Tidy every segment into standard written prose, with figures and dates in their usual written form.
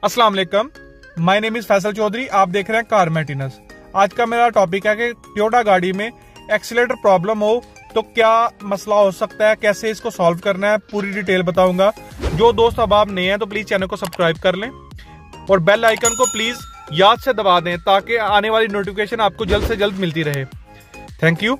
अस्सलाम वालेकुम, my name is Faisal Chaudhary. आप देख रहे हैं कार मेंटेनेंस। आज का मेरा टॉपिक है कि टोयोटा गाड़ी में एक्सीलेटर प्रॉब्लम हो तो क्या मसला हो सकता है, कैसे इसको सॉल्व करना है, पूरी डिटेल बताऊंगा। जो दोस्त अब आप नए हैं तो प्लीज चैनल को सब्सक्राइब कर लें और बेल आइकन को प्लीज याद से दबा दें ताकि आने वाली नोटिफिकेशन आपको जल्द से जल्द मिलती रहे। Thank you.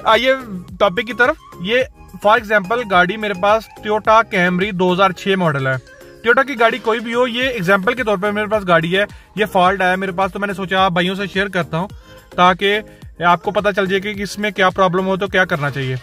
आइए टॉपिक की तरफ। ये फॉर एग्जांपल गाड़ी मेरे पास टोयोटा कैमरी 2006 मॉडल है। टोयोटा की गाड़ी कोई भी हो, ये एग्जांपल के तौर पर मेरे पास गाड़ी है, ये फॉल्ट आया मेरे पास, तो मैंने सोचा आप भाइयों से शेयर करता हूं ताकि आपको पता चल जाए कि इसमें क्या प्रॉब्लम हो तो क्या करना चाहिए।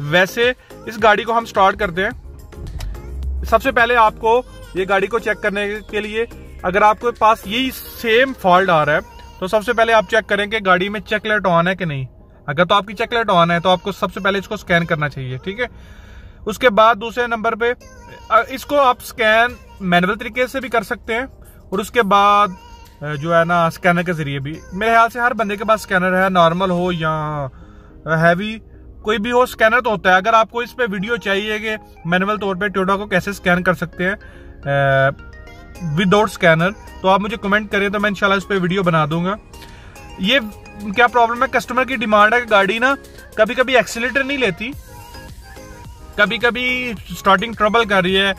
वैसे इस गाड़ी को हम स्टार्ट करते हैं। सबसे पहले आपको ये गाड़ी को चेक करने के लिए, अगर आपके पास यही सेम फॉल्ट आ रहा है तो सबसे पहले आप चेक करें कि गाड़ी में चेक लाइट ऑन है कि नहीं। अगर तो आपकी चेक लाइट ऑन है तो आपको सबसे पहले इसको स्कैन करना चाहिए, ठीक है। उसके बाद दूसरे नंबर पे इसको आप स्कैन मैनुअल तरीके से भी कर सकते हैं और उसके बाद जो है ना स्कैनर के जरिए भी। मेरे ख्याल से हर बंदे के पास स्कैनर है, नॉर्मल हो या हैवी कोई भी हो, स्कैनर तो होता है। अगर आपको इस पे वीडियो चाहिए कि मैनुअल तौर पे टोयोटा को कैसे स्कैन कर सकते हैं विदाउट स्कैनर, तो आप मुझे कमेंट करें तो मैं इंशाल्लाह इस पे वीडियो बना दूंगा। ये क्या प्रॉब्लम है, कस्टमर की डिमांड है कि गाड़ी ना कभी कभी एक्सीलेटर नहीं लेती, कभी कभी स्टार्टिंग ट्रबल कर रही है।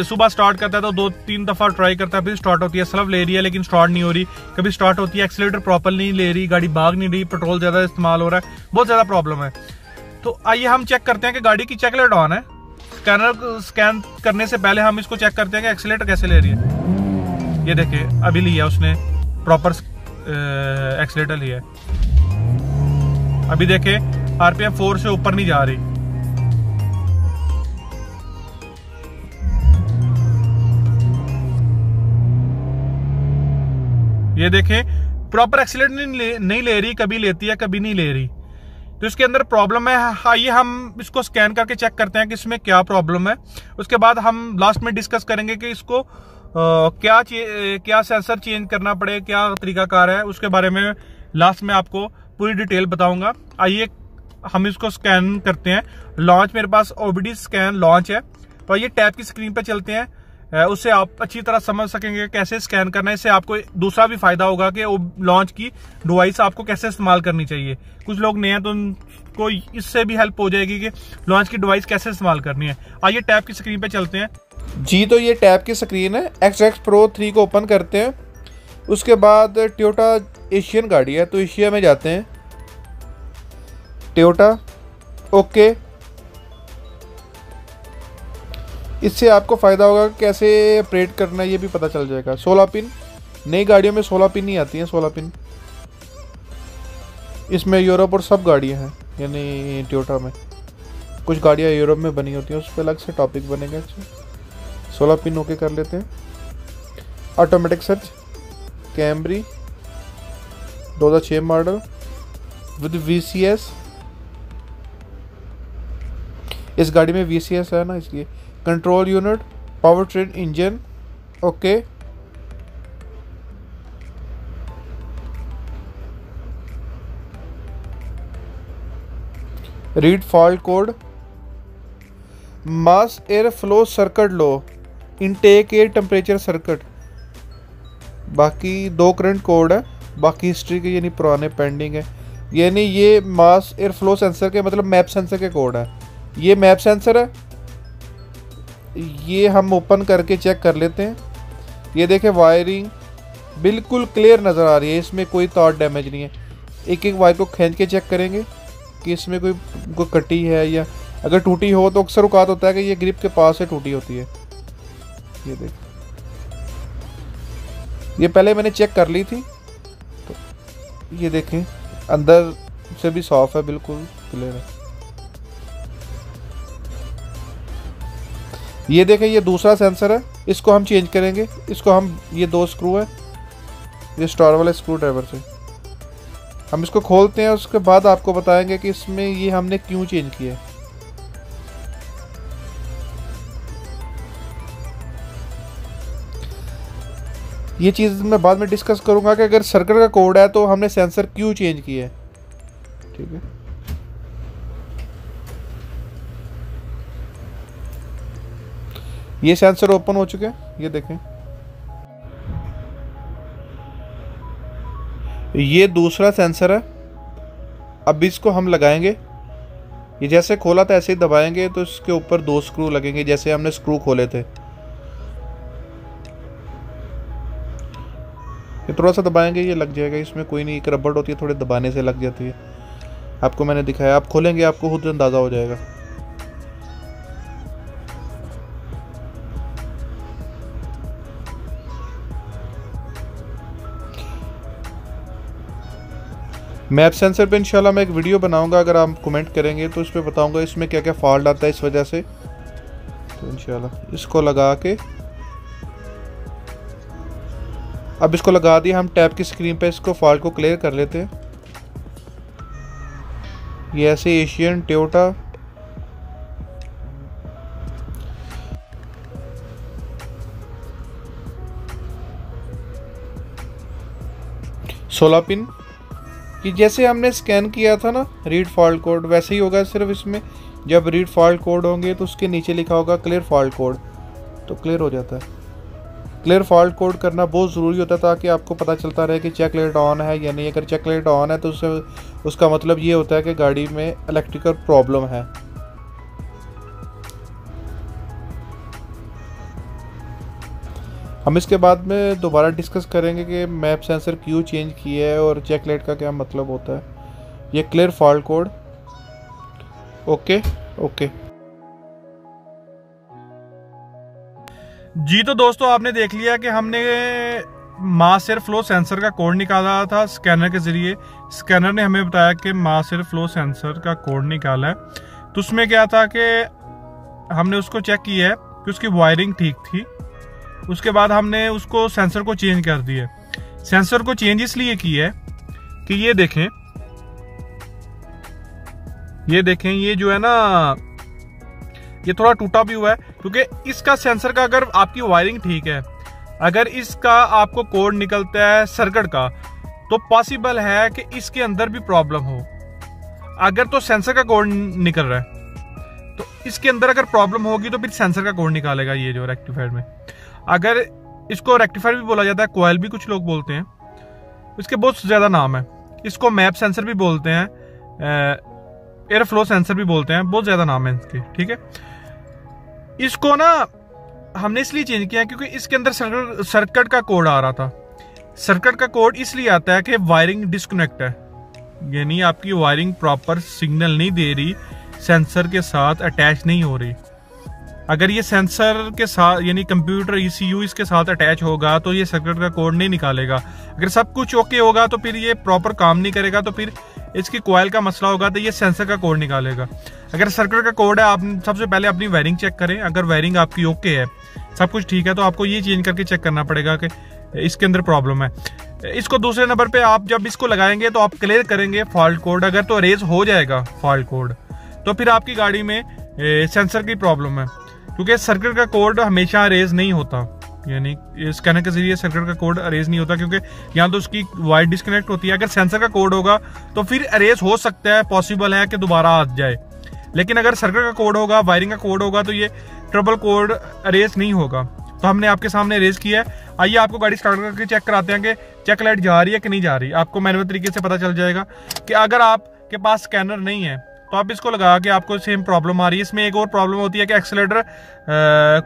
सुबह स्टार्ट करता है तो 2-3 दफा ट्राई करता है, फिर स्टार्ट होती है, स्लव ले रही है लेकिन स्टार्ट नहीं हो रही। कभी स्टार्ट होती है, एक्सीलेटर प्रॉपर नहीं ले रही, गाड़ी भाग नहीं रही, पेट्रोल ज्यादा इस्तेमाल हो रहा है, बहुत ज्यादा प्रॉब्लम है। तो आइए हम चेक करते हैं कि गाड़ी की चेक लाइट ऑन है। स्कैन करने से पहले हम इसको चेक करते हैं कि एक्सीलेटर कैसे ले रही है। ये देखिए अभी लिया उसने, प्रॉपर एक्सीलेटर लिया है। अभी देखे आरपीएम 4 से ऊपर नहीं जा रही। ये देखें प्रॉपर एक्सीलेटर नहीं ले रही, कभी लेती है कभी नहीं ले रही, तो इसके अंदर प्रॉब्लम है। आइए हम इसको स्कैन करके चेक करते हैं कि इसमें क्या प्रॉब्लम है। उसके बाद हम लास्ट में डिस्कस करेंगे कि इसको क्या सेंसर चेंज करना पड़े, क्या तरीकाकार है, उसके बारे में लास्ट में आपको पूरी डिटेल बताऊंगा। आइए हम इसको स्कैन करते हैं। लॉन्च मेरे पास ओबीडी स्कैन लॉन्च है, तो ये टैब की स्क्रीन पे चलते हैं, उससे आप अच्छी तरह समझ सकेंगे कैसे स्कैन करना है। इससे आपको दूसरा भी फायदा होगा कि लॉन्च की डिवाइस आपको कैसे इस्तेमाल करनी चाहिए। कुछ लोग नए हैं तो उनको इससे भी हेल्प हो जाएगी कि लॉन्च की डिवाइस कैसे इस्तेमाल करनी है। आइए टैब की स्क्रीन पे चलते हैं जी। तो ये टैब की स्क्रीन है। XX Pro 3 को ओपन करते हैं। उसके बाद टोयोटा एशियन गाड़ी है तो एशिया में जाते हैं, टोयोटा ओके। इससे आपको फ़ायदा होगा कैसे ऑपरेट करना है ये भी पता चल जाएगा। 16 पिन, नई गाड़ियों में 16 पिन नहीं आती हैं, 16 पिन इसमें यूरोप और सब गाड़ियां हैं, यानी टोयोटा में कुछ गाड़ियां यूरोप में बनी होती हैं, उस पर अलग से टॉपिक बनेगा। अच्छा 16 पिन ओके कर लेते हैं। Automatic search Camry 2006 model with VCS। इस गाड़ी में VCS है ना, इसलिए control unit, power train engine okay. Read fault code, mass air flow circuit low, intake air temperature circuit. बाकी 2 करंट कोड है, बाकी हिस्ट्री के यानी पुराने पेंडिंग है। यानी ये मास एयर फ्लो सेंसर के मतलब मैप सेंसर के कोड है। ये मैप सेंसर है, ये हम ओपन करके चेक कर लेते हैं। ये देखें वायरिंग बिल्कुल क्लियर नज़र आ रही है, इसमें कोई तार डैमेज नहीं है। एक एक वायर को खींच के चेक करेंगे कि इसमें कोई कटी है, या अगर टूटी हो तो अक्सर औकात होता है कि ये ग्रिप के पास से टूटी होती है। ये देख, ये पहले मैंने चेक कर ली थी, तो ये देखें अंदर से भी साफ है, बिल्कुल क्लियर है। ये देखें ये दूसरा सेंसर है, इसको हम चेंज करेंगे। इसको हम, ये 2 स्क्रू है, ये स्टार वाले स्क्रू ड्राइवर से हम इसको खोलते हैं। उसके बाद आपको बताएंगे कि इसमें ये हमने क्यों चेंज किया है। ये चीज़ मैं बाद में डिस्कस करूंगा कि अगर सर्किट का कोड है तो हमने सेंसर क्यों चेंज किया है, ठीक है। ये सेंसर ओपन हो चुके हैं, ये देखें। ये दूसरा सेंसर है। अब इसको हम लगाएंगे, ये जैसे खोला था ऐसे ही दबाएंगे तो इसके ऊपर 2 स्क्रू लगेंगे, जैसे हमने स्क्रू खोले थे। ये थोड़ा सा दबाएंगे, ये लग जाएगा। इसमें कोई नहीं, एक रबड़ होती है, थोड़े दबाने से लग जाती है। आपको मैंने दिखाया, आप खोलेंगे आपको खुद अंदाज़ा हो जाएगा। मैप सेंसर पे इंशाल्लाह मैं एक वीडियो बनाऊंगा, अगर आप कमेंट करेंगे तो इस पर बताऊंगा इसमें क्या क्या फॉल्ट आता है इस वजह से। तो इंशाल्लाह इसको लगा के, अब इसको लगा दिया, हम टैब की स्क्रीन पे इसको फॉल्ट को क्लियर कर लेते हैं। ये ऐसे एशियन टोयोटा सोलह पिन कि जैसे हमने स्कैन किया था ना रीड फॉल्ट कोड, वैसे ही होगा। सिर्फ इसमें जब रीड फॉल्ट कोड होंगे तो उसके नीचे लिखा होगा क्लियर फॉल्ट कोड, तो क्लियर हो जाता है। क्लियर फॉल्ट कोड करना बहुत ज़रूरी होता है ताकि आपको पता चलता रहे कि चेक लाइट ऑन है या नहीं। अगर चेक लाइट ऑन है तो उसका मतलब ये होता है कि गाड़ी में इलेक्ट्रिकल प्रॉब्लम है। हम इसके बाद में दोबारा डिस्कस करेंगे कि मैप सेंसर क्यों चेंज किया है और चेक लाइट का क्या मतलब होता है। ये clear fault code, okay okay जी। तो दोस्तों आपने देख लिया कि हमने मास एयर फ्लो सेंसर का कोड निकाला था स्कैनर के जरिए। स्कैनर ने हमें बताया कि मास एयर फ्लो सेंसर का कोड निकाला है। तो उसमें क्या था कि हमने उसको चेक किया है कि उसकी वायरिंग ठीक थी। उसके बाद हमने उसको सेंसर को चेंज कर दिया। सेंसर को चेंज इसलिए किया है कि ये देखें ये जो है ना, ये थोड़ा टूटा भी हुआ है क्योंकि इसका सेंसर का, अगर आपकी वायरिंग ठीक है, अगर इसका आपको कोड निकलता है सर्किट का, तो पॉसिबल है कि इसके अंदर भी प्रॉब्लम हो। अगर तो सेंसर का कोड निकल रहा है तो इसके अंदर अगर प्रॉब्लम होगी तो फिर सेंसर का कोड निकालेगा ये जो रेक्टिफायर में। अगर इसको रेक्टिफायर भी बोला जाता है, कॉइल भी कुछ लोग बोलते हैं, इसके बहुत ज्यादा नाम है। इसको मैप सेंसर भी बोलते हैं, एयर फ्लो सेंसर भी बोलते हैं, बहुत ज्यादा नाम है इसके, ठीक है। इसको ना हमने इसलिए चेंज किया क्योंकि इसके अंदर सर्किट का कोड आ रहा था। सर्किट का कोड इसलिए आता है कि वायरिंग डिस्कनेक्ट है, यानी आपकी वायरिंग प्रॉपर सिग्नल नहीं दे रही, सेंसर के साथ अटैच नहीं हो रही। अगर ये सेंसर के साथ यानी कंप्यूटर ECU इसके साथ अटैच होगा तो ये सर्किट का कोड नहीं निकालेगा। अगर सब कुछ ओके होगा तो फिर ये प्रॉपर काम नहीं करेगा, तो फिर इसकी कॉइल का मसला होगा तो ये सेंसर का कोड निकालेगा। अगर सर्किट का कोड है, आप सबसे पहले अपनी वायरिंग चेक करें। अगर वायरिंग आपकी ओके है, सब कुछ ठीक है, तो आपको ये चेंज करके चेक करना पड़ेगा कि इसके अंदर प्रॉब्लम है। इसको दूसरे नंबर पे आप जब इसको लगाएंगे तो आप क्लियर करेंगे फॉल्ट कोड। अगर तो रेज हो जाएगा फॉल्ट कोड तो फिर आपकी गाड़ी में सेंसर की प्रॉब्लम है, क्योंकि सर्किट का कोड हमेशा रेज नहीं होता, यानी स्कैनर के जरिए सर्किट का कोड अरेज नहीं होता, क्योंकि यहाँ तो उसकी वायर डिस्कनेक्ट होती है। अगर सेंसर का कोड होगा तो फिर अरेज हो सकता है, पॉसिबल है कि दोबारा आ जाए। लेकिन अगर सर्किट का कोड होगा, वायरिंग का कोड होगा, तो ये ट्रबल कोड अरेज नहीं होगा। तो हमने आपके सामने अरेज किया है। आइए आपको गाड़ी स्टार्ट करके चेक कराते हैं कि चेक लाइट जा रही है कि नहीं जा रही। आपको मैनुअल तरीके से पता चल जाएगा कि अगर आपके पास स्कैनर नहीं है तो आप इसको लगा के आपको सेम प्रॉब्लम आ रही है। इसमें एक और प्रॉब्लम होती है कि एक्सेलेटर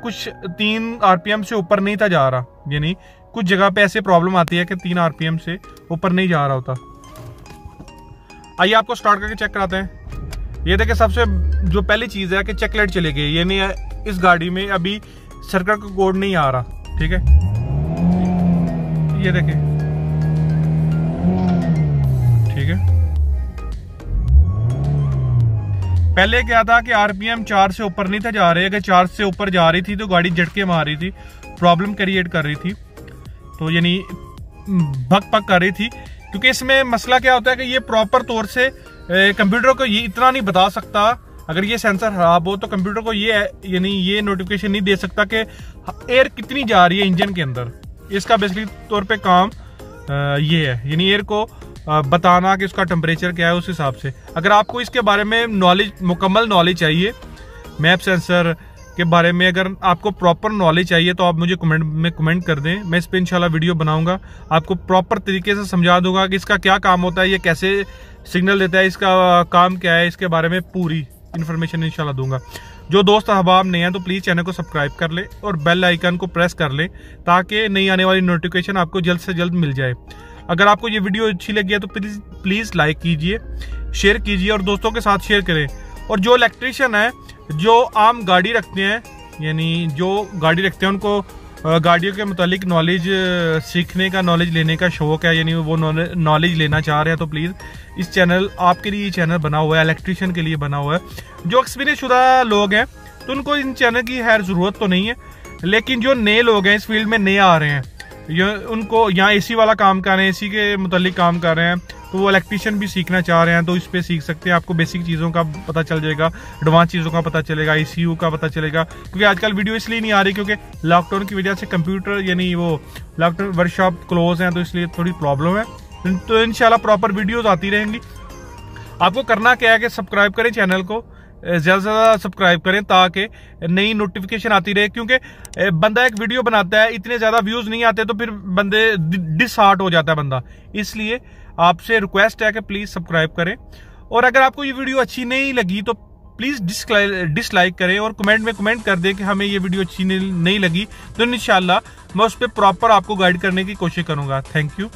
कुछ 3 RPM से ऊपर नहीं था जा रहा, यानी कुछ जगह पे ऐसे प्रॉब्लम आती है कि 3 RPM से ऊपर नहीं जा रहा होता। आइए आपको स्टार्ट करके चेक कराते हैं। ये देखिए, सबसे जो पहली चीज है कि चेक लाइट चली गई, यानी इस गाड़ी में अभी सर्किट का कोड नहीं आ रहा, ठीक है। ये देखिए, ठीक है। पहले क्या था कि RPM 4 से ऊपर नहीं था जा रहे। अगर 4 से ऊपर जा रही थी तो गाड़ी झटके मार रही थी, प्रॉब्लम क्रिएट कर रही थी, तो यानी भक भक कर रही थी। क्योंकि इसमें मसला क्या होता है कि ये प्रॉपर तौर से कंप्यूटर को ये इतना नहीं बता सकता। अगर ये सेंसर खराब हो तो कंप्यूटर को ये यानी ये नोटिफिकेशन नहीं दे सकता कि एयर कितनी जा रही है इंजन के अंदर। इसका बेसिकली तौर पे काम ये है, यानी एयर को बताना कि उसका टेम्परेचर क्या है, उस हिसाब से। अगर आपको इसके बारे में नॉलेज, मुकम्मल नॉलेज चाहिए मैप सेंसर, के बारे में अगर आपको प्रॉपर नॉलेज चाहिए तो आप मुझे कमेंट में कमेंट कर दें। मैं इस पर इंशाल्लाह वीडियो बनाऊंगा, आपको प्रॉपर तरीके से समझा दूंगा कि इसका क्या काम होता है, ये कैसे सिग्नल देता है, इसका काम क्या है, इसके बारे में पूरी इन्फॉर्मेशन इंशाल्लाह दूंगा। जो दोस्त अहबाब नहीं है तो प्लीज़ चैनल को सब्सक्राइब कर ले और बेल आइकन को प्रेस कर ले ताकि नई आने वाली नोटिफिकेशन आपको जल्द से जल्द मिल जाए। अगर आपको ये वीडियो अच्छी लगी है तो प्लीज़ लाइक कीजिए, शेयर कीजिए और दोस्तों के साथ शेयर करें। और जो इलेक्ट्रीशियन है जो आम गाड़ी रखते हैं, यानी जो गाड़ी रखते हैं उनको गाड़ियों के मुतालिक नॉलेज सीखने का, नॉलेज लेने का शौक है, यानी वो नॉलेज लेना चाह रहे हैं तो प्लीज़ इस चैनल आपके लिए चैनल बना हुआ है, इलेक्ट्रीशियन के लिए बना हुआ है। जो एक्सपीरियंस शुदा लोग हैं तो उनको इन चैनल की खैर ज़रूरत तो नहीं है, लेकिन जो नए लोग हैं इस फील्ड में नए आ रहे हैं, उनको यहाँ एसी वाला काम कर रहे हैं, एसी के मुतालिक काम कर रहे हैं, तो वो इलेक्ट्रीशियन भी सीखना चाह रहे हैं तो इस पे सीख सकते हैं। आपको बेसिक चीज़ों का पता चल जाएगा, एडवांस चीज़ों का पता चलेगा, ECU का पता चलेगा। क्योंकि आजकल वीडियो इसलिए नहीं आ रही क्योंकि लॉकडाउन की वजह से कंप्यूटर यानी वो लॉकडाउन वर्कशॉप क्लोज हैं तो इसलिए थोड़ी प्रॉब्लम है। तो इंशाल्लाह प्रॉपर वीडियोज़ आती रहेंगी। आपको करना क्या है कि सब्सक्राइब करें चैनल को, ज़्यादा से ज़्यादा सब्सक्राइब करें ताकि नई नोटिफिकेशन आती रहे। क्योंकि बंदा एक वीडियो बनाता है, इतने ज़्यादा व्यूज़ नहीं आते तो फिर बंदे डिसहार्ट हो जाता है बंदा। इसलिए आपसे रिक्वेस्ट है कि प्लीज़ सब्सक्राइब करें। और अगर आपको ये वीडियो अच्छी नहीं लगी तो प्लीज़ डिसलाइक करें और कमेंट में कमेंट कर दें कि हमें ये वीडियो अच्छी नहीं लगी, तो इंशाल्लाह मैं उस पर प्रॉपर आपको गाइड करने की कोशिश करूँगा। Thank you.